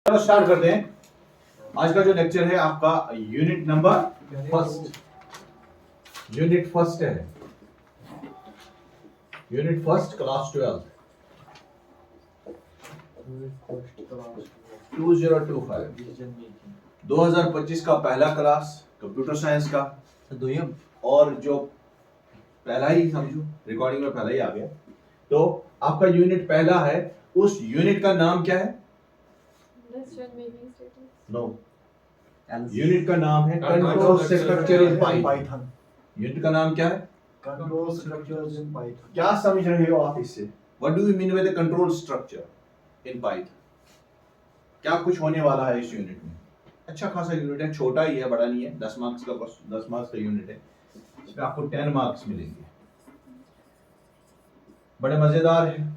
चलो स्टार्ट करते हैं। आज का जो लेक्चर है आपका unit number first, unit first है, यूनिट फर्स्ट क्लास 12 2025 का पहला क्लास कंप्यूटर साइंस का दुयम और जो पहला ही समझो रिकॉर्डिंग में पहला ही आ गया। तो आपका यूनिट पहला है, उस यूनिट का नाम क्या है? नो, यूनिट का नाम है control structure in Python. Unit का नाम क्या है? Control structures in Python. क्या समझ रहे हो आप इससे? What do you mean by the control structure in Python? क्या कुछ होने वाला है इस यूनिट में? अच्छा खासा यूनिट है, छोटा ही है, बड़ा नहीं है। 10 मार्क्स का यूनिट है। इसमें आपको 10 मार्क्स मिलेंगे। बड़े मजेदार है,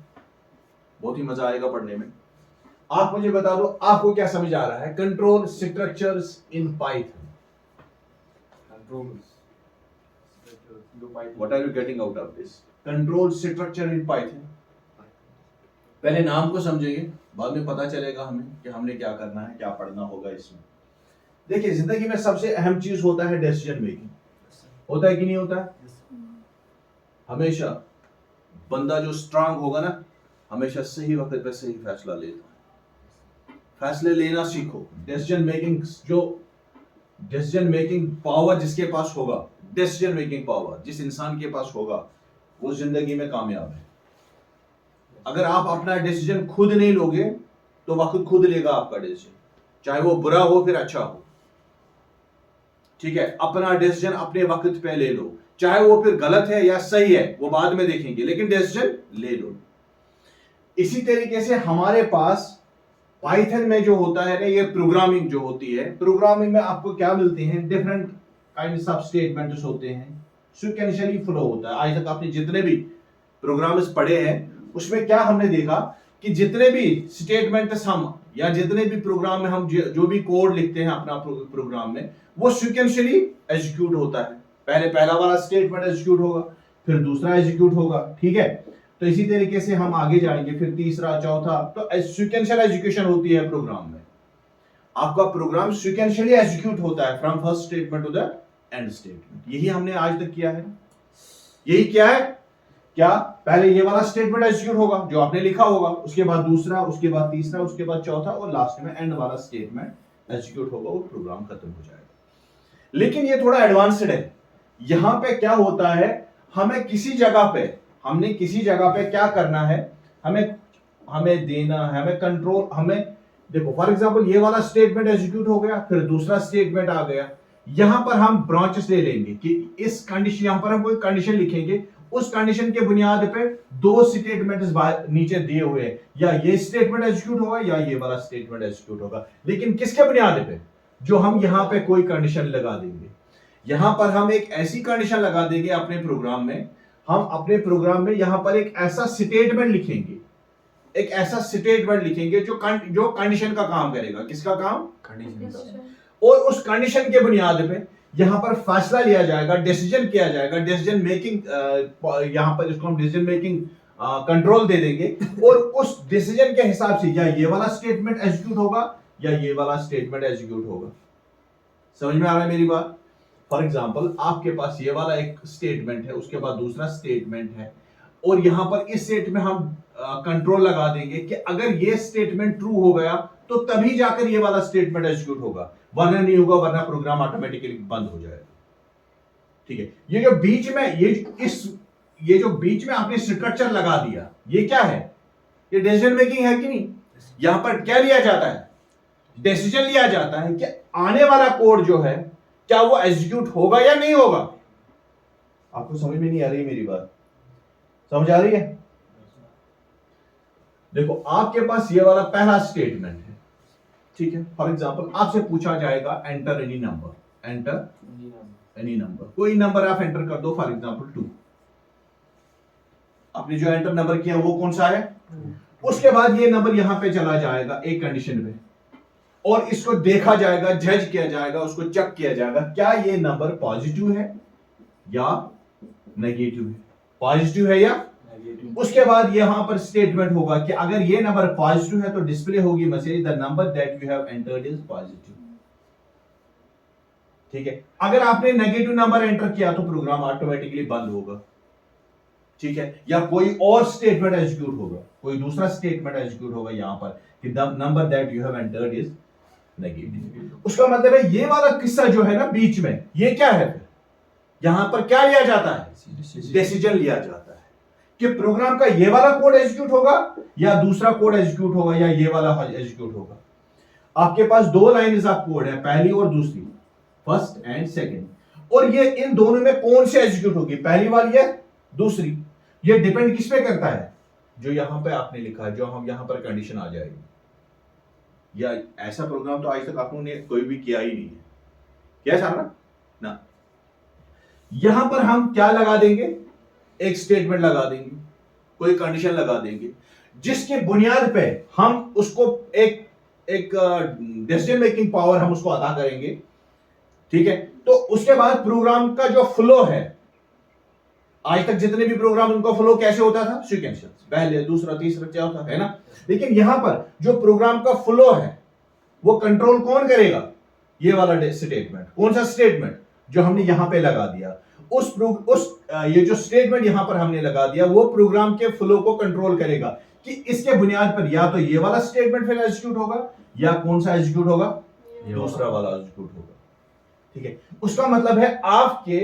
बहुत ही मजा आएगा पढ़ने में। आप मुझे बता दो, आपको क्या समझ आ रहा है? Control structures in Python, what are you getting out of this? Control structure in Python. पहले नाम को समझेंगे, बाद में पता चलेगा हमें कि हमने क्या करना है, क्या पढ़ना होगा इसमें। देखिए, जिंदगी में सबसे अहम चीज होता है डिसीजन मेकिंग। होता है कि नहीं होता है? हमेशा बंदा जो स्ट्रांग होगा ना, हमेशा सही वक्त पे सही फैसला लेता है। फैसले लेना सीखो। डिसीजन मेकिंग पावर जिसके पास होगा, डिसीजन मेकिंग पावर जिस इंसान के पास होगा, वो जिंदगी में कामयाब है। अगर आप अपना डिसीजन खुद नहीं लोगे तो वक्त खुद लेगा आपका डिसीजन, चाहे वो बुरा हो फिर अच्छा हो। ठीक है, अपना डिसीजन अपने वक्त पे ले लो, चाहे वो फिर गलत है या सही है वो बाद में देखेंगे, लेकिन डिसीजन ले लो। इसी तरीके से हमारे पास पाइथन में जो होता है ना, ये प्रोग्रामिंग जो होती है, प्रोग्रामिंग में आपको क्या मिलते हैं? डिफरेंट काइंड्स ऑफ स्टेटमेंट्स होते हैं, सीक्वेंशियली फ्लो होता है। आज तक आपने जितने भी प्रोग्राम्स पढ़े हैं उसमें क्या हमने देखा कि जितने भी स्टेटमेंट्स हम या जितने भी प्रोग्राम में हम जो भी कोड लिखते हैं अपना प्रोग्राम में, वो सीक्वेंशियली एग्जीक्यूट होता है। पहले पहला वाला स्टेटमेंट एग्जीक्यूट होगा, फिर दूसरा एग्जीक्यूट होगा। ठीक है, तो इसी तरीके से हम आगे जाएंगे, फिर तीसरा, चौथा। तो सीक्वेंशियल एग्जीक्यूशन होती है प्रोग्राम में। आपका प्रोग्राम सीक्वेंशियली एग्जीक्यूट होता है from first statement to the end statement. यही हमने आज तक किया है। यही क्या है? क्या पहले ये वाला स्टेटमेंट एग्जीक्यूट होगा जो आपने लिखा होगा, उसके बाद दूसरा, उसके बाद तीसरा, उसके बाद चौथा, और लास्ट में एंड वाला स्टेटमेंट एग्जीक्यूट होगा, वो प्रोग्राम खत्म हो जाएगा। लेकिन ये थोड़ा एडवांस्ड है। यहां पे क्या होता है, हमने किसी जगह पे क्या करना है, हमें देना है, हमें कंट्रोल, हमें देखो फॉर एग्जांपल ये वाला स्टेटमेंट एग्जीक्यूट हो गया, फिर दूसरा स्टेटमेंट आ गया। यहां पर हम ब्रांचेस ले लेंगे कि इस कंडीशन, यहां पर हम कोई कंडीशन लिखेंगे, उस कंडीशन के बुनियाद पे दो स्टेटमेंट्स नीचे दिए हुए हैं, या ये स्टेटमेंट एग्जीक्यूट होगा या ये वाला स्टेटमेंट एग्जीक्यूट होगा। लेकिन किसके बुनियाद पे? जो हम यहां पे कोई कंडीशन लगा देंगे। यहां पर हम एक ऐसी कंडीशन लगा देंगे अपने प्रोग्राम में, हम अपने प्रोग्राम में यहां पर एक ऐसा स्टेटमेंट लिखेंगे जो कंडीशन का काम करेगा। किसका काम? कंडीशन का। और उस कंडीशन के बुनियाद पे यहां पर फैसला लिया जाएगा, डिसीजन किया जाएगा, डिसीजन मेकिंग, यहां पर इसको हम डिसीजन मेकिंग कंट्रोल दे देंगे, और उस डिसीजन के हिसाब से या ये वाला स्टेटमेंट एग्जीक्यूट होगा या ये वाला स्टेटमेंट एग्जीक्यूट होगा। समझ में आ रहा है मेरी बात? फॉर एग्जाम्पल आपके पास ये वाला एक स्टेटमेंट है, उसके बाद दूसरा स्टेटमेंट है, और यहां पर इस स्टेट में हम कंट्रोल लगा देंगे कि अगर ये स्टेटमेंट ट्रू हो गया तो तभी जाकर ये वाला स्टेटमेंट एग्जीक्यूट होगा, वरना नहीं होगा, वरना प्रोग्राम ऑटोमेटिकली बंद हो जाएगा। ठीक है, ये जो बीच में आपने स्ट्रक्चर लगा दिया, ये क्या है? ये डिसीजन मेकिंग है कि नहीं? यहां पर क्या लिया जाता है? डिसीजन लिया जाता है कि आने वाला कोड जो है क्या वो एग्जीक्यूट होगा या नहीं होगा। आपको समझ में नहीं आ रही मेरी बात? समझ आ रही है? देखो, आपके पास ये वाला पहला स्टेटमेंट है। ठीक है, फॉर एग्जांपल आपसे पूछा जाएगा एंटर एनी नंबर, कोई नंबर आप एंटर कर दो, फॉर एग्जांपल 2। आपने जो एंटर नंबर किया वो कौन सा है? उसके बाद ये नंबर यहां पे चला जाएगा एक कंडीशन पे, और इसको देखा जाएगा, जज किया जाएगा, उसको चेक किया जाएगा क्या ये नंबर पॉजिटिव है या नेगेटिव है। पॉजिटिव है या Negative. उसके बाद यहाँ पर स्टेटमेंट होगा कि अगर ये नंबर पॉजिटिव है तो डिस्प्ले होगी message the number that you have entered is positive. ठीक है, अगर आपने नेगेटिव नंबर एंटर किया तो प्रोग्राम ऑटोमेटिकली बंद होगा। ठीक है, या कोई और स्टेटमेंट एग्जीक्यूट होगा, कोई दूसरा स्टेटमेंट एग्जीक्यूट होगा यहाँ पर कि the number that you have entered is negative. उसका मतलब है ये वाला किस्सा जो है ना बीच में, ये क्या है, यहां पर क्या लिया जाता है, डिसीजन लिया जाता है कि प्रोग्राम का ये वाला कोड एग्जीक्यूट होगा या दूसरा कोड एग्जीक्यूट होगा या ये वाला एग्जीक्यूट होगा। आपके पास दो लाइंस ऑफ कोड है, पहली और दूसरी, फर्स्ट एंड सेकंड, और ये इन दोनों में कौन से एग्जीक्यूट होगी, पहली वाली है दूसरी। ये डिपेंड किस पे करता है, जो यहां पे आपने लिखा है, जो हम यहां पर कंडीशन आ जाएगी। या ऐसा प्रोग्राम तो आज तक आपने कोई भी किया ही नहीं है, क्या सारा ना। यहां पर हम क्या लगा देंगे, एक स्टेटमेंट लगा देंगे, कोई कंडीशन लगा देंगे, जिसके बुनियाद पे हम उसको एक डिसीजन मेकिंग पावर हम उसको अदा करेंगे। ठीक है, तो उसके बाद प्रोग्राम का जो फ्लो है, आज तक जितने भी प्रोग्राम उनका फ्लो कैसे होता था, सीक्वेंशियल, पहले दूसरा तीसरा चौथा, है ना। लेकिन यहां पर जो प्रोग्राम का फ्लो है वो कंट्रोल कौन करेगा, ये वाला स्टेटमेंट। कौन सा स्टेटमेंट, जो हमने यहां पे लगा दिया, ये जो स्टेटमेंट यहां पर हमने लगा दिया वो प्रोग्राम के फ्लो को कंट्रोल करेगा कि इसके बुनियाद पर या तो ये वाला स्टेटमेंट फिर एग्जीक्यूट होगा या कौन सा एग्जीक्यूट होगा, दूसरा वाला एग्जीक्यूट होगा। ठीक है, उसका मतलब है आपके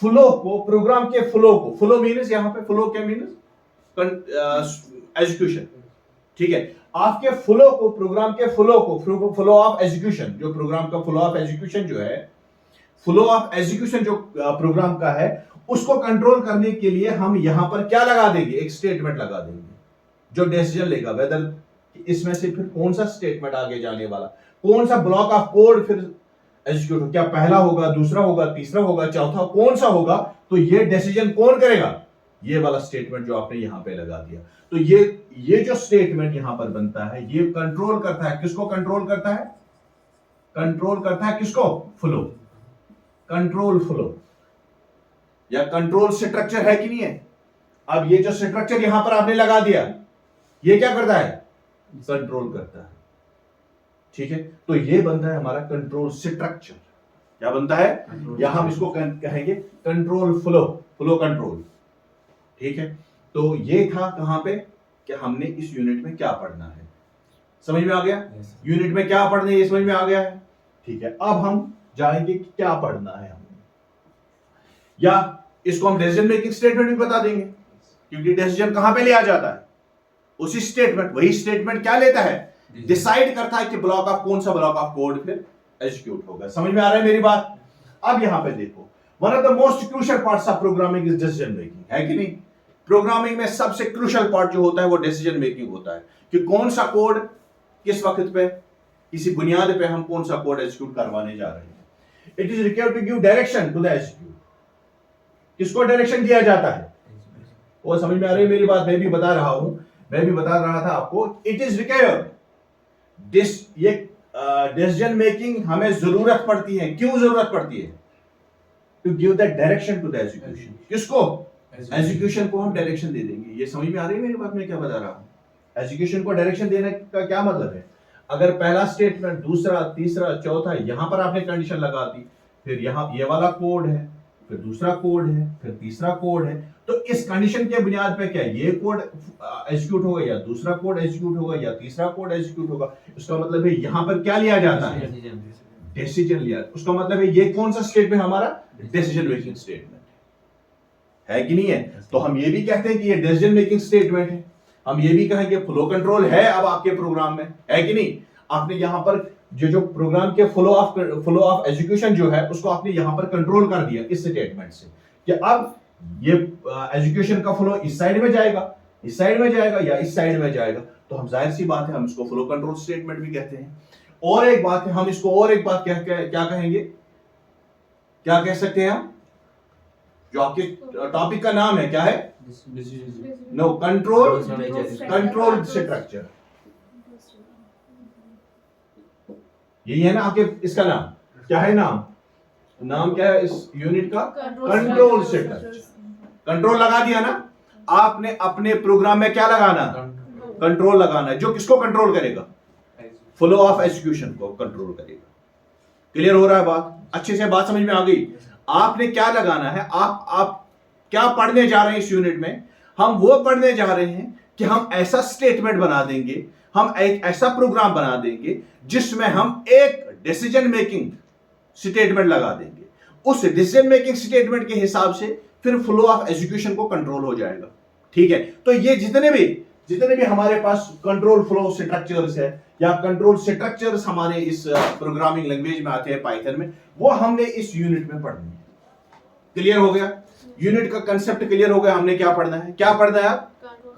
फ्लो को, प्रोग्राम के फ्लो को, फ्लो मीन्स यहां पे फ्लो क्या मीन्स एग्जीक्यूशन। ठीक है, आपके फ्लो को, प्रोग्राम के फ्लो को, फ्लो ऑफ एग्जीक्यूशन, जो प्रोग्राम का फ्लो ऑफ एग्जीक्यूशन जो है, फ्लो ऑफ एग्जीक्यूशन जो प्रोग्राम का है, उसको कंट्रोल करने के लिए हम यहां पर क्या लगा देंगे, एक स्टेटमेंट लगा देंगे जो डिसीजन लेगा वेदर इसमें से फिर कौन सा स्टेटमेंट आगे जाने वाला, कौन सा ब्लॉक ऑफ कोड फिर एग्जीक्यूट हो, क्या पहला होगा, दूसरा होगा, तीसरा होगा, चौथा कौन सा होगा, तो ये डिसीजन कौन करेगा, ये वाला स्टेटमेंट जो आपने यहां पे लगा दिया। तो ये जो स्टेटमेंट यहां पर बनता है ये कंट्रोल करता है, किसको कंट्रोल करता है, कंट्रोल करता है किसको, फ्लो, कंट्रोल फ्लो या कंट्रोल स्ट्रक्चर है कि नहीं है। अब ये जो स्ट्रक्चर यहां पर आपने लगा दिया ये क्या करता है, कंट्रोल करता है। ठीक है, तो ये बनता है हमारा कंट्रोल स्ट्रक्चर। क्या बनता है, या हम इसको कहेंगे कंट्रोल फ्लो, फ्लो कंट्रोल। ठीक है, तो ये था कहां पे कि हमने इस यूनिट में क्या पढ़ना है, समझ में आ गया। यूनिट में क्या पढ़ना है ये समझ में आ गया है। ठीक है, अब हम जाएंगे कि क्या पढ़ना है हमने, या इसको हम डिसीजन मेकिंग स्टेटमेंट भी बता देंगे, क्योंकि डिसीजन कहां पे लिया जाता है, उसी स्टेटमेंट, वही स्टेटमेंट क्या लेता है, डिसाइड करता है कि ब्लॉक ऑफ कौन सा ब्लॉक ऑफ कोड फिर एग्जीक्यूट होगा। समझ में आ रहा है मेरी बात। अब यहां पे देखो, one of the most crucial parts of programming is decision making, है कि नहीं। प्रोग्रामिंग में सबसे क्रूशियल पार्ट जो होता है वो डिसीजन मेकिंग होता है कि कौन सा कोड किस वक्त पे, किसी बुनियाद पे हम कौन सा कोड एग्जीक्यूट करवाने जा रहे हैं। It is required to give direction to the execute, किसको डायरेक्शन दिया जाता है, वो समझ में आ रही है मेरी बात। मैं भी बता रहा था आपको, इट इज रिक्वायर्ड, ये डिसीजन मेकिंग हमें जरूरत पड़ती है, क्यों जरूरत पड़ती है, to give the direction to the execution. किसको, एग्जीक्यूशन को हम डायरेक्शन दे देंगे। ये समझ में आ रही है मेरी बात, मैं क्या बता रहा हूं। एग्जीक्यूशन को डायरेक्शन देने का क्या मतलब है, अगर पहला स्टेटमेंट, दूसरा, तीसरा, चौथा, यहां पर आपने कंडीशन लगा दी, फिर यहां ये वाला कोड है, फिर दूसरा कोड है, फिर तीसरा कोड है, तो इस कंडीशन के बुनियाद पे क्या ये कोड एग्जीक्यूट होगा या दूसरा कोड एग्जीक्यूट होगा या तीसरा कोड एग्जीक्यूट होगा। उसका मतलब है यहां पर क्या लिया जाता है, डिसीजन लिया। उसका मतलब है ये कौन सा स्टेटमेंट हमारा, डिसीजन मेकिंग स्टेटमेंट है कि नहीं है। तो हम ये भी कहते हैं कि ये डिसीजन मेकिंग स्टेटमेंट है, हम ये भी कहेंगे फ्लो कंट्रोल है अब आपके प्रोग्राम में, है कि नहीं। आपने यहां पर जो प्रोग्राम के फ्लो ऑफ एग्जीक्यूशन जो है उसको आपने यहां पर कंट्रोल कर दिया इस स्टेटमेंट से, कि अब ये एग्जीक्यूशन का फ्लो इस साइड में जाएगा, इस साइड में जाएगा या इस साइड में जाएगा। तो हम जाहिर सी बात है हम इसको फ्लो कंट्रोल स्टेटमेंट भी कहते हैं। और एक बात है, हम इसको और एक बात क्या कहेंगे, क्या कह सकते हैं हम, जो आपके टॉपिक का नाम है क्या है, नो, कंट्रोल स्ट्रक्चर, यही है ना आपके, इसका नाम क्या है, नाम क्या है इस यूनिट का, कंट्रोल स्ट्रक्चर। कंट्रोल लगा दिया ना। आपने अपने प्रोग्राम में क्या लगाना, कंट्रोल लगाना है, जो किसको कंट्रोल करेगा, फ्लो ऑफ एग्जीक्यूशन को कंट्रोल करेगा। क्लियर हो रहा है बात, अच्छे से बात समझ में आ गई। आपने क्या लगाना है, आप क्या पढ़ने जा रहे हैं इस यूनिट में, हम वो पढ़ने जा रहे हैं कि हम ऐसा स्टेटमेंट बना देंगे, हम एक ऐसा प्रोग्राम बना देंगे जिसमें हम एक डिसीजन मेकिंग स्टेटमेंट लगा देंगे। उस डिसीजन मेकिंग स्टेटमेंट के हिसाब से फिर फ्लो ऑफ एग्जीक्यूशन को कंट्रोल हो जाएगा। ठीक है, तो ये जितने भी हमारे पास कंट्रोल फ्लो स्ट्रक्चर्स है या कंट्रोल स्ट्रक्चर्स हमारे इस प्रोग्रामिंग लैंग्वेज में आते हैं पाइथन में, वो हमने इस यूनिट में पढ़नी है। क्लियर हो गया, यूनिट का कंसेप्ट क्लियर हो गया। हमने क्या पढ़ना है, क्या पढ़ना है,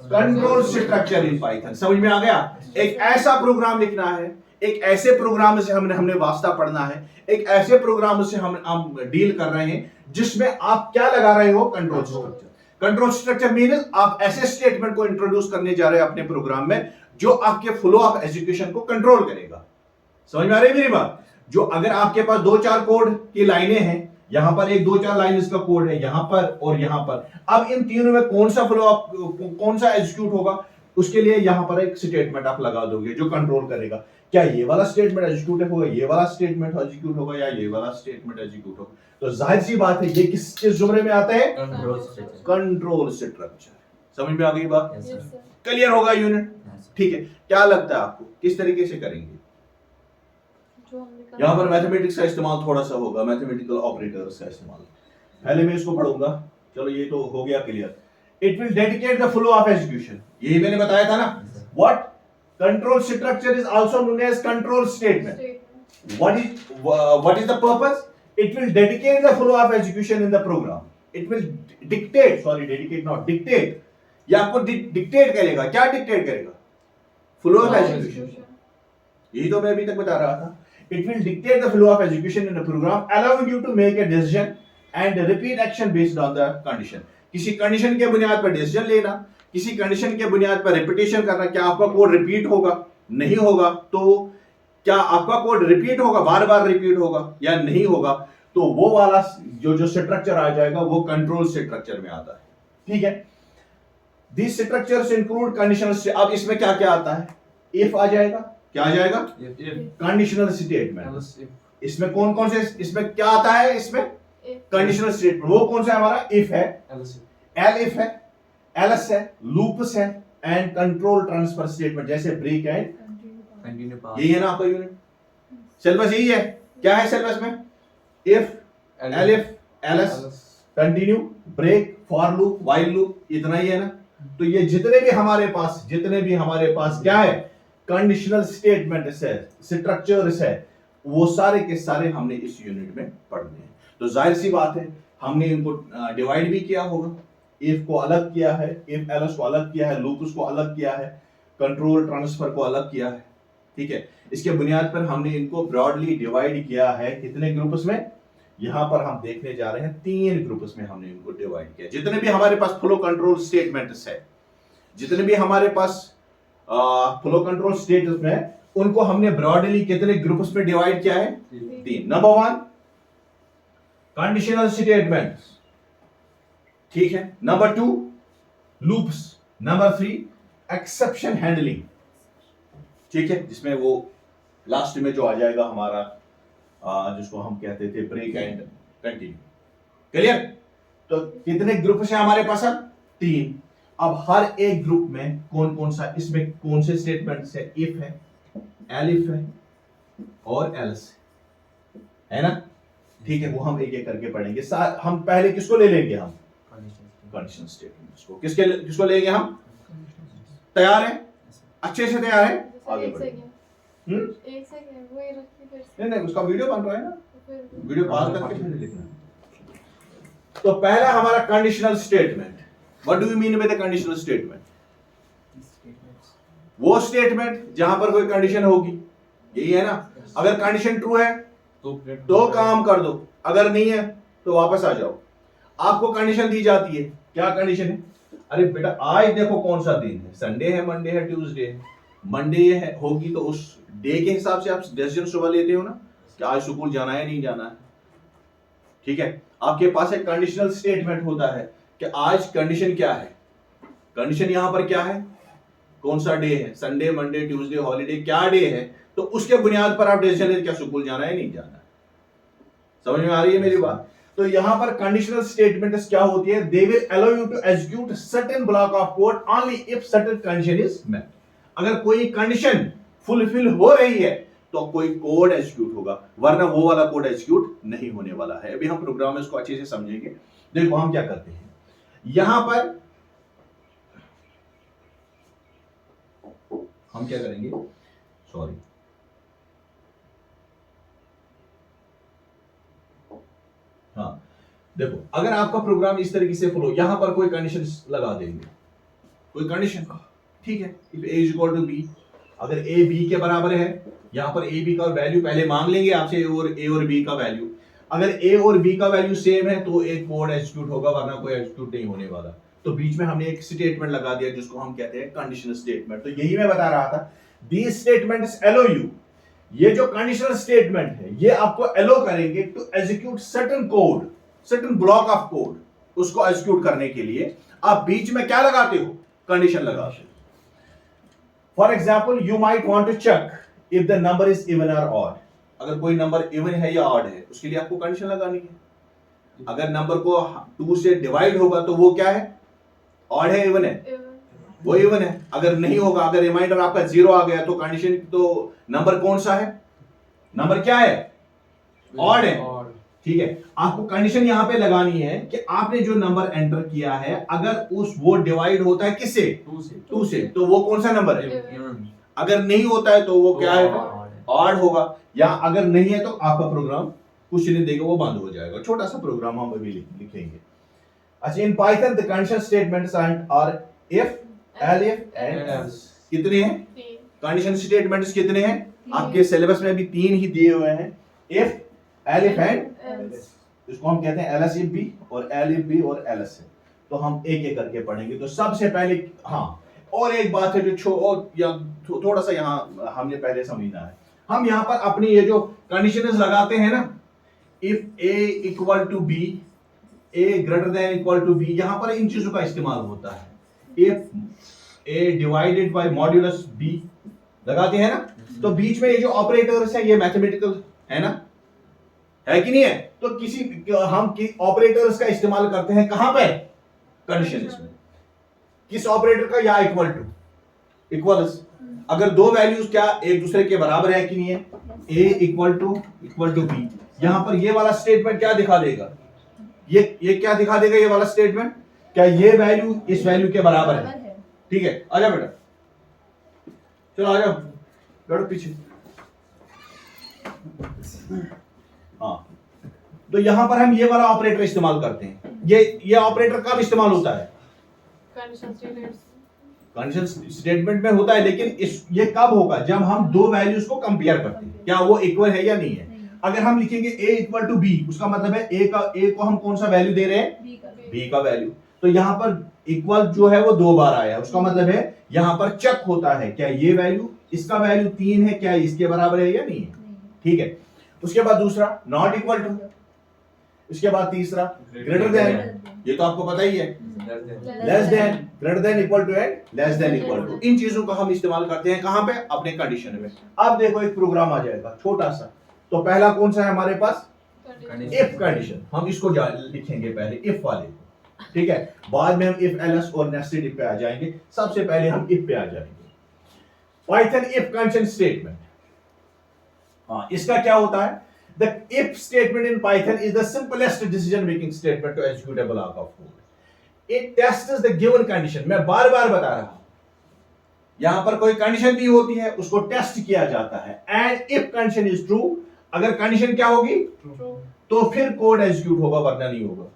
कंट्रोल स्ट्रक्चर इन पाइथन। समझ में आ गया, एक ऐसा प्रोग्राम लिखना है, एक ऐसे प्रोग्राम से हमने वास्ता पढ़ना है, एक ऐसे प्रोग्राम से हम डील कर रहे हैं जिसमें आप क्या लगा रहे हो, control structure. Control structure means आप ऐसे स्टेटमेंट को इंट्रोड्यूस करने जा रहे हैं अपने प्रोग्राम में जो आपके फ्लो ऑफ एग्जीक्यूशन को कंट्रोल करेगा। समझ में आ रही है मेरी बात। जो अगर आपके पास 2-4 कोड की लाइनें हैं, यहां पर एक 2-4 लाइन इसका कोड है, यहां पर और यहां पर, अब इन तीनों में कौन सा फ्लो ऑफ, कौन सा एग्जीक्यूट होगा, उसके लिए यहां पर एक स्टेटमेंट आप लगा दोगे जो कंट्रोल करेगा। क्या ये वाला स्टेटमेंट एग्जीक्यूट होगा, ये वाला स्टेटमेंट एग्जीक्यूट होगा, या ये वाला स्टेटमेंट एग्जीक्यूट होगा। तो जाहिर सी बात है ये किस जुमरे में आता है, कंट्रोल स्ट्रक्चर। समझ में आ गई बात, क्लियर होगा यूनिट। ठीक है, क्या लगता है आपको किस तरीके से करेंगे। यहां पर मैथमेटिक्स का इस्तेमाल थोड़ा सा होगा, मैथमेटिकल ऑपरेटर्स का इस्तेमाल। पहले मैं इसको पढ़ूंगा, चलो ये तो हो गया clear. It will dedicate the flow of execution, यही मैंने बताया था ना। What, control structure is also known as control statement. What is the purpose, it will dedicate the flow of execution in the program. It will dictate, sorry dedicate not dictate, ये आपको dictate करेगा। क्या dictate करेगा, flow of execution. यही तो मैं अभी तक बता रहा था। It will dictate the flow of execution in a program, allowing you to make a decision and repeat action based on the condition. किसी कंडीशन के बुनियाद पर डिसीजन लेना, किसी कंडीशन के बुनियाद पर रिपीटेशन करना। क्या आपका कोड रिपीट होगा, नहीं होगा, तो क्या आपका कोड रिपीट होगा, बार बार रिपीट होगा या नहीं होगा, तो वो वाला जो स्ट्रक्चर आ जाएगा वो कंट्रोल स्ट्रक्चर में आता है। ठीक है, these structures include conditional। अब इसमें क्या क्या आता है, if आ जाएगा, क्या आ जाएगा, कंडीशनल स्टेटमेंट। इसमें कौन कौन से, इसमें क्या आता है, इसमें कंडीशनल स्टेटमेंट। वो कौन सा है हमारा, इफ है, एलिफ है, एल्स है, लूप्स है, एंड कंट्रोल ट्रांसफर स्टेटमेंट जैसे ब्रेक एंड कंटिन्यू। यही है ना आपका यूनिट, सिलेबस यही है। क्या है सिलेबस में, if, elif, else, continue, break, for loop, while loop, इतना ही है ना। तो ये जितने भी हमारे पास क्या है, कंडीशनल स्टेटमेंट्स है, स्ट्रक्चर्स है, वो सारे के सारे हमने इस यूनिट में पढ़ने हैं। तो जाहिर सी बात है हमने इनको डिवाइड भी किया होगा। इफ को अलग किया है, इफ एल्स को अलग किया है, लूप्स को अलग किया है, कंट्रोल ट्रांसफर को अलग किया है। ठीक है, इसके बुनियाद पर हमने इनको ब्रॉडली डिवाइड किया है कितने ग्रुप्स में। यहां पर हम देखने जा रहे हैं 3 ग्रुप्स में हमने इनको डिवाइड किया। जितने भी हमारे पास फ्लो कंट्रोल स्टेटमेंट्स है, जितने भी हमारे पास फ्लो कंट्रोल स्टेटमेंट में, उनको हमने ब्रॉडली कितने ग्रुप्स में डिवाइड किया है, 3। नंबर 1 कंडीशनल स्टेटमेंट्स, ठीक है। Number 2 loops. Number 3 exception handling, ठीक है, जिसमें वो लास्ट में जो आ जाएगा हमारा जिसको हम कहते थे ब्रेक एंड कंटिन्यू। क्लियर, तो कितने ग्रुप है हमारे पास, अब 3। अब हर एक ग्रुप में कौन कौन सा, इसमें कौन से स्टेटमेंट्स है, इफ है, एलिफ है और एल्स है ना। ठीक है, वो हम एक एक करके पढ़ेंगे। हम पहले किसको ले लेंगे, हम कंडीशनल स्टेटमेंट्स को। किसको लेंगे हम, तैयार है, अच्छे से तैयार है, आगे बढ़ेंगे। एक सेकंड वो ही रखी फिर नहीं उसका वीडियो बन रहा है ना, फिर वीडियो पॉज करके फिर लिखना। तो पहला हमारा conditional statement. What do you mean by the conditional statement, वो स्टेटमेंट जहां पर कोई कंडीशन होगी, यही है ना। अगर कंडीशन ट्रू है तो काम कर दो, अगर नहीं है तो वापस आ जाओ। आपको कंडीशन दी जाती है, क्या कंडीशन है, अरे बेटा आज देखो कौन सा दिन है, संडे है, मंडे है, ट्यूसडे है। मंडे है होगी तो उस डे के हिसाब से आप डिसीजन सुबह लेते हो ना कि आज स्कूल जाना है नहीं जाना है। ठीक है, आपके पास एक कंडीशनल स्टेटमेंट होता है कि आज कंडीशन क्या है, कंडीशन यहां पर क्या है, कौन सा डे है, संडे, मंडे, ट्यूसडे, हॉलीडे, क्या डे है, तो उसके बुनियाद पर आप डिसीजन लेते क्या स्कूल जाना है नहीं जाना है। समझ में आ रही है मेरी बात। तो यहां पर कंडीशनल स्टेटमेंट्स क्या होती है, they will allow you to execute certain block of code only if certain condition is met. अगर कोई कंडीशन फुलफिल हो रही है तो कोई कोड एग्जीक्यूट होगा, वरना वो वाला कोड एग्जीक्यूट नहीं होने वाला है। अभी हम प्रोग्राम इसको अच्छे से समझेंगे। देखो हम क्या करते हैं, यहां पर हम क्या करेंगे, सॉरी, हाँ देखो, अगर आपका प्रोग्राम इस तरीके से फ्लो, यहां पर कोई कंडीशन लगा देंगे, कोई कंडीशन, ठीक है, if a is equal to B, अगर a b के बराबर है, यहां पर a b का वैल्यू पहले मांग लेंगे आपसे, a और b का वैल्यू, अगर a और b का वैल्यू सेम है तो एक कोड एग्जीक्यूट होगा, वरना कोई एग्जीक्यूट नहीं होने वाला। तो बीच में हमने एक स्टेटमेंट लगा दिया जिसको हम कहते हैं कंडीशनल स्टेटमेंट। तो यही मैं बता रहा था, दीज स्टेटमेंट्स अलो यू, ये जो कंडीशनल स्टेटमेंट है ये आपको अलो करेंगे to execute certain code, certain block of code, उसको एग्जीक्यूट करने के लिए आप बीच में क्या लगाते हो, कंडीशन लगाते हो। For example you might want to check if the number is even और ऑड, अगर कोई नंबर इवन है या ऑड है उसके लिए आपको कंडीशन लगानी है। अगर नंबर को 2 से डिवाइड होगा तो वो क्या है, ऑड है इवन है, वो इवन है। अगर नहीं होगा, अगर रिमाइंडर आपका 0 आ गया तो कंडीशन, तो नंबर कौन सा है, नंबर क्या है, ऑड है, ठीक है। आपको कंडीशन यहां पे लगानी है कि आपने जो नंबर एंटर किया है अगर वो डिवाइड होता है किससे, 2 से, तो वो कौन सा नंबर है, अगर नहीं होता है तो वो क्या है, ऑड होगा। या अगर नहीं है तो आपका प्रोग्राम कुछ नहीं देगा, वो बंद हो जाएगा। छोटा सा प्रोग्राम हम अभी लिखेंगे। अच्छा, in Python the condition statements are if, elif and else. कितने हैं कंडीशन स्टेटमेंट्स, कितने हैं आपके सिलेबस में अभी 3 ही दिए हुए हैं, इफ, एलिफ एंड, इसको हम कहते हैं एलएस इफ बी और एलिफ बी और एलएस है। तो हम एक एक करके पढ़ेंगे। तो सबसे पहले, हाँ और एक बात है जो थोड़ा सा यहाँ हमने पहले समझना है, हम यहाँ पर अपनी ये जो कंडीशंस लगाते हैं ना, if a equal to B, a greater than equal to B, यहां पर इन चीजों का इस्तेमाल होता है। If a divided by modulus b लगाते हैं ना, तो बीच में ये जो ऑपरेटर्स है ये मैथमेटिकल है ना, है कि नहीं है। तो हम ऑपरेटर्स का इस्तेमाल करते हैं कहां पे, कंडीशंस में। किस ऑपरेटर का, या इक्वल टू, इक्वल्स, अगर दो वैल्यूज क्या एक दूसरे के बराबर है कि नहीं है, a इक्वल टू बी, यहां पर ये वाला स्टेटमेंट क्या दिखा देगा, ये क्या दिखा देगा, ये वाला स्टेटमेंट, क्या ये वैल्यू इस वैल्यू के बराबर है, ठीक है। आजा बेटा, चलो आ जाओ, बैठो पीछे। हाँ, तो यहां पर हम ये वाला ऑपरेटर इस्तेमाल करते हैं। ये ऑपरेटर कब इस्तेमाल होता है, कंडीशन स्टेटमेंट में होता है, लेकिन ये कब होगा, जब हम दो वैल्यूज को कंपेयर करते हैं, क्या वो इक्वल है या नहीं है। अगर हम लिखेंगे a इक्वल टू बी, उसका मतलब है a को हम कौन सा वैल्यू दे रहे हैं, b का वैल्यू। तो यहां पर इक्वल जो है वो 2 बार आया, उसका मतलब है यहां पर चेक होता है क्या ये वैल्यू, इसका वैल्यू 3 है, क्या इसके बराबर है या नहीं है, ठीक है। उसके बाद दूसरा नॉट इक्वल टू, उसके बाद तीसरा ग्रेटर देन, ये तो आपको पता ही है, less than, greater than, equal to and less than equal to. इन चीजों का हम इस्तेमाल करते हैं कहां पे, अपने कंडीशन में। अब देखो एक प्रोग्राम आ जाएगा छोटा सा। तो पहला कौन सा है हमारे पास, इफ कंडीशन, हम इसको लिखेंगे पहले इफ वाले, ठीक है। बाद में हम इफ, एल्स और नेस्टेड इफ पे आ जाएंगे। सबसे पहले हम इफ पे आ जाएंगे। पाइथन इफ कंडीशन स्टेटमेंट, हाँ इसका क्या होता है, the if statement in Python is the simplest decision making statement to execute a block of code. It tests the given condition. मैं बार बार बता रहा हूं, यहां पर कोई कंडीशन दी होती है उसको टेस्ट किया जाता है, and if condition is true, अगर कंडीशन क्या होगी, तो फिर कोड एग्जीक्यूट होगा, वरना नहीं होगा,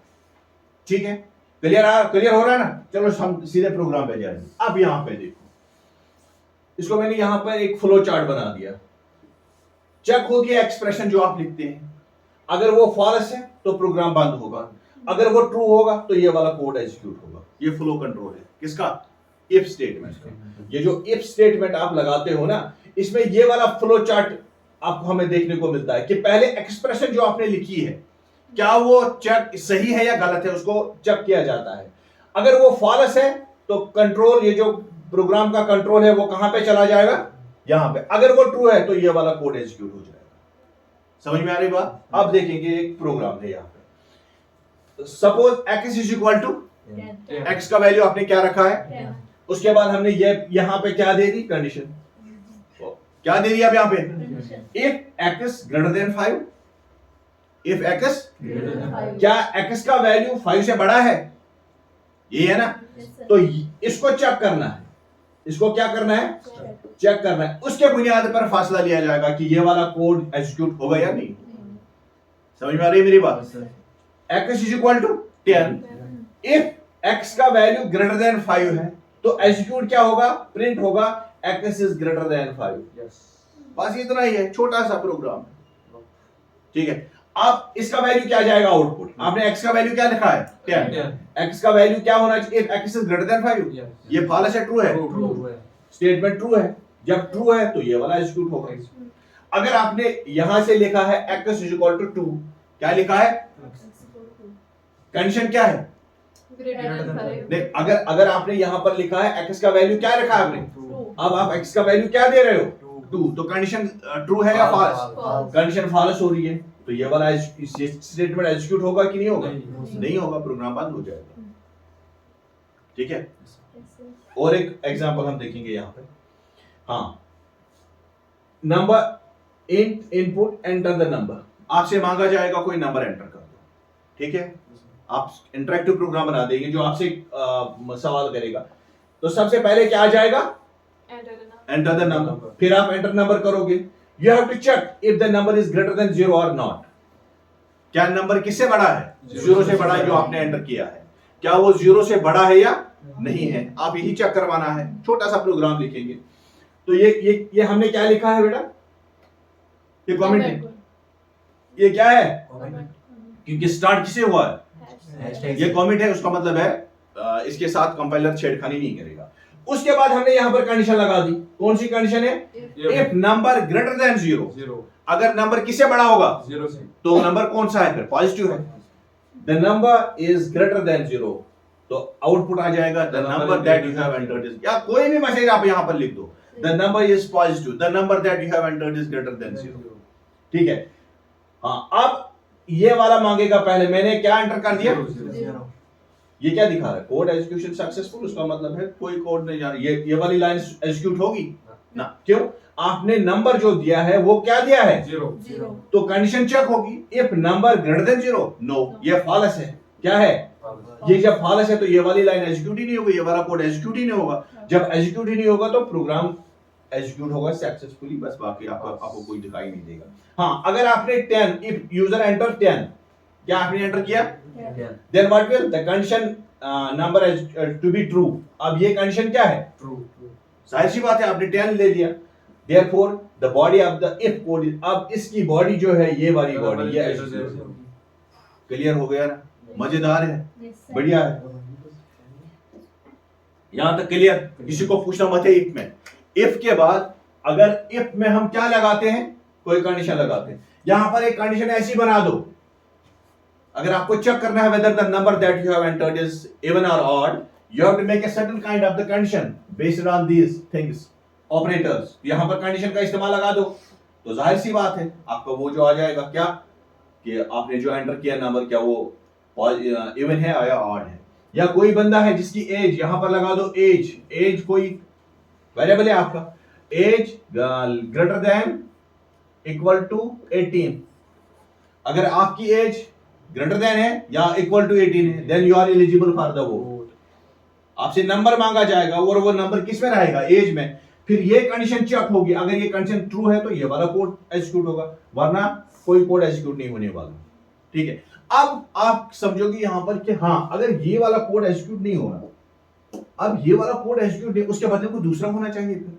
ठीक है। क्लियर हो रहा है ना। चलो हम सीधे प्रोग्राम पे जाएंगे। अब यहां पे देखो, इसको मैंने यहां पर एक फ्लो चार्ट बना दिया। चेक हो गया एक्सप्रेशन जो आप लिखते हैं, अगर वो फॉल्स है तो प्रोग्राम बंद होगा, अगर वो ट्रू होगा तो ये वाला कोड एग्जीक्यूट होगा। ये फ्लो कंट्रोल है किसका, इफ स्टेटमेंट का। ये जो इफ स्टेटमेंट आप लगाते हो ना, इसमें ये वाला फ्लो चार्ट आपको हमें देखने को मिलता है कि पहले एक्सप्रेशन जो आपने लिखी है क्या वो चेक सही है या गलत है, उसको चेक किया जाता है। अगर वो फॉल्स है तो कंट्रोल, ये जो प्रोग्राम का कंट्रोल है वो कहां पे चला जाएगा, यहां पे। अगर वो ट्रू है तो ये वाला कोड एग्जीक्यूट हो जाएगा। समझ में आ रही बात? अब देखेंगे एक प्रोग्राम है यहां पे, suppose x is equal to, x का वैल्यू आपने क्या रखा है, उसके बाद हमने ये यहां पे क्या दे दी, कंडीशन क्या दे दी आप यहां पे, if x greater than 5, if x, क्या x का वैल्यू 5 से बड़ा है, ये है ना, तो इसको चेक करना है, इसको क्या करना है, चेक करना है। उसके बुनियाद पर फासला लिया जाएगा कि ये वाला कोड एग्जीक्यूट होगा या नहीं। समझ में आ रही है मेरी बात? x is equal to 10, if x का वैल्यू ग्रेटर देन 5 है तो एग्जीक्यूट क्या होगा, प्रिंट होगा x इज ग्रेटर देन 5। बस इतना ही है, छोटा सा प्रोग्राम, ठीक है। अब इसका वैल्यू क्या जाएगा आउटपुट, आपने x का वैल्यू क्या लिखा है 10, x का वैल्यू क्या होना चाहिए, if x is greater than 5, ये फॉल्स है ट्रू है, स्टेटमेंट ट्रू है, जब ट्रू है तो ये वाला एग्जीक्यूट होगा। अगर आपने यहां से लिखा है x इज इक्वल टू 2, क्या लिखा है, कंडीशन क्या है, नहीं, अगर आपने यहां पर लिखा है x का वैल्यू क्या रखा है आपने, अब आप x का वैल्यू क्या दे रहे हो 2, तो कंडीशन ट्रू है या फॉल्स, कंडीशन फॉल्स हो रही है, तो ये वाला स्टेटमेंट एग्जीक्यूट होगा कि नहीं होगा, नहीं होगा, प्रोग्राम बंद हो जाएगा। ठीक है, और एक एग्जांपल हम देखेंगे यहां पे, हाँ, number input enter the number, आपसे मांगा जाएगा कोई नंबर एंटर कर दो, ठीक है, आप इंटरेक्टिव प्रोग्राम बना देंगे जो आपसे सवाल करेगा, तो सबसे पहले क्या आ जाएगा, एंटर द नंबर, फिर आप एंटर नंबर करोगे, you have to check if the number is greater than 0 और नॉट, क्या नंबर किससे बड़ा है, 0 से बड़ा है जो आपने एंटर किया है, क्या वो 0 से बड़ा है या नहीं है, आप यही चेक करवाना है। छोटा सा प्रोग्राम लिखेंगे, तो ये हमने क्या लिखा है बेटा, ये कमेंट है, ये क्या है, क्योंकि स्टार्ट किसे हुआ है, ये कमेंट है, उसका मतलब है इसके साथ कंपाइलर छेड़खानी नहीं करेगा। उसके बाद हमने यहां पर कंडीशन लगा दी, कौन सी कंडीशन है, इफ नंबर ग्रेटर देन 0, अगर नंबर किससे बड़ा होगा 0 से, तो नंबर कौन सा है, फिर पॉजिटिव है, the number is greater than 0, तो आउटपुट आ जाएगा the number that you have entered is, या कोई भी मैसेज आप यहां पर लिख दो, the number is positive, the number that you have entered is greater than 0, ठीक है। हाँ, अब ये वाला मांगेगा, पहले मैंने क्या एंटर कर दिया, ये क्या दिखा रहा है, कोड एग्जीक्यूशन सक्सेसफुल, उसका मतलब है कोई कोड नहीं जा रहा, ये वाली लाइन एग्जीक्यूट होगी ना, क्यों, आपने नंबर जो दिया है वो क्या दिया है 0, तो कंडीशन चेक होगी, if number greater than 0, no, ये फॉल्स है, क्या है, ये जब फॉल्स है तो ये वाली लाइन एग्जीक्यूट ही नहीं होगी, ये वाला कोड एग्जीक्यूट ही नहीं होगा, जब एग्जीक्यूट ही नहीं होगा तो प्रोग्राम एग्जीक्यूट होगा सक्सेसफुली, बस, बाकी आपको कोई दिखाई नहीं देगा। हाँ, अगर आपने 10, इफ यूजर एंटर 10, क्या आपने एंटर किया, then what will the condition number to be true, अब ये कंडीशन क्या है, ट्रू, जाहिर सी बात है, आपने 10 ले लिया, therefore the body of the if code is, अब इसकी बॉडी जो है ये वाली बॉडी, ये क्लियर हो गया ना, मजेदार है, बढ़िया है, यहां तक क्लियर, किसी को पूछना मत है इफ में, इफ के बाद अगर इफ में हम क्या लगाते हैं, कोई कंडीशन लगाते हैं, यहां पर एक कंडीशन ऐसी बना दो, अगर आपको चेक करना है whether the number that you have entered is even or odd, you have to make a certain kind of the condition based on these things, operators, यहां पर कंडीशन का इस्तेमाल लगा दो, तो जाहिर सी बात है आपका वो जो आ जाएगा, क्या कि आपने जो एंटर किया नंबर, क्या वो इवन है या ऑड है, या कोई बंदा है जिसकी एज, यहां पर लगा दो एज कोई वेरिएबल है आपका, age greater than equal to 18, अगर आपकी एज ग्रेटर देन है या इक्वल टू 18 है, then you are eligible for the vote, आपसे नंबर मांगा जाएगा और वो नंबर किस में रहेगा, एज में, फिर ये कंडीशन चेक होगी, अगर ये कंडीशन ट्रू है तो ये वाला कोड एग्जीक्यूट होगा, वरना कोई कोड एग्जीक्यूट नहीं होने वाला, ठीक है। अब आप समझोगे यहां पर कि हाँ, अगर ये वाला कोड एग्जीक्यूट नहीं हो रहा, अब ये वाला कोड एग्जीक्यूट नहीं, उसके बदले कोई दूसरा होना चाहिए, फिर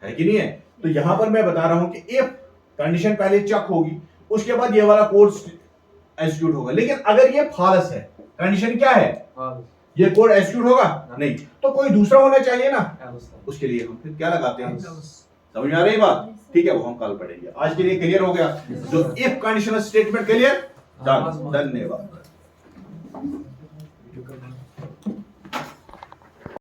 है कि नहीं है, तो यहां पर मैं बता रहा हूं कि इफ कंडीशन पहले चेक होगी, उसके बाद ये वाला कोड एग्जीक्यूट होगा, लेकिन अगर ये फॉल्स है, कंडीशन क्या है, ये कोड एग्जीक्यूट होगा नहीं, तो कोई दूसरा होना चाहिए ना, उसके लिए हम फिर क्या लगाते हैं, समझ में आ रही बात, ठीक है, वो हम कल पढ़ेंगे, आज के लिए क्लियर हो गया, जो इफ कंडीशनल स्टेटमेंट क्लियर, धन्यवाद।